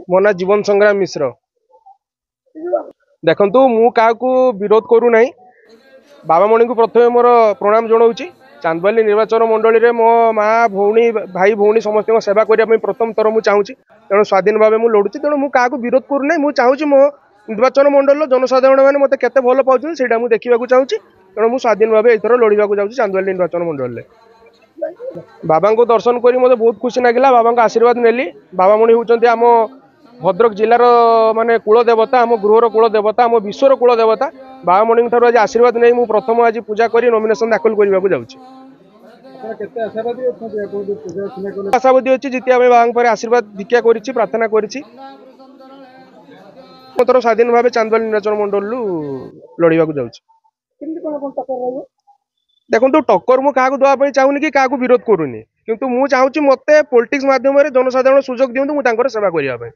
मो ना जीवन संग्राम मिश्र। देखु मुझा विरोध करूना बाबा मणि को प्रथम मोर प्रणाम जनाऊँगी। चांदबाली निर्वाचन मंडली में मो माँ भौणी भाई भौणी समस्त सेवा करने प्रथम थर मुझे चाहूँगी। तेणु स्वाधीन भाव मुझे लड़ुची। तेणु मुझे विरोध करूना मुझे चाहूँगी मो निर्वाचन मंडल जनसाधारण मैंने मत के भल पाँच से देखा चाहूँगी। तेणु मुझे स्वाधीन भाव एथर लड़ाक जाऊँगी चांदबाली निर्वाचन मंडल में। बाबा को दर्शन कर मत बहुत खुशी लगे। बाबा आशीर्वाद नेली। बाबा मणि होती आम भद्रक जिलार माने कुल देवता आम गृहर कुल देवता आम विश्वर कुल देवता। बाबा मणि ठार आज आशीर्वाद नहीं मुझे प्रथम आज पूजा कर नॉमिनेशन दाखल करने को जाऊँगी। आशावादी अच्छी जितिया बाबा आशीर्वाद भिक्षा कर प्रार्थना कर स्वाधीन भाव चांदबाली निर्वाचन मंडल लड़ाक जाऊँगी। देखो टक्कर मुझे क्या देवाई चाहूनी कि क्या विरोध करूनी किंतु मुझे चाहूँगी मत पॉलिटिक्स माध्यम जनसाधारण सुजोग दिखाँ मुझे सेवा करने।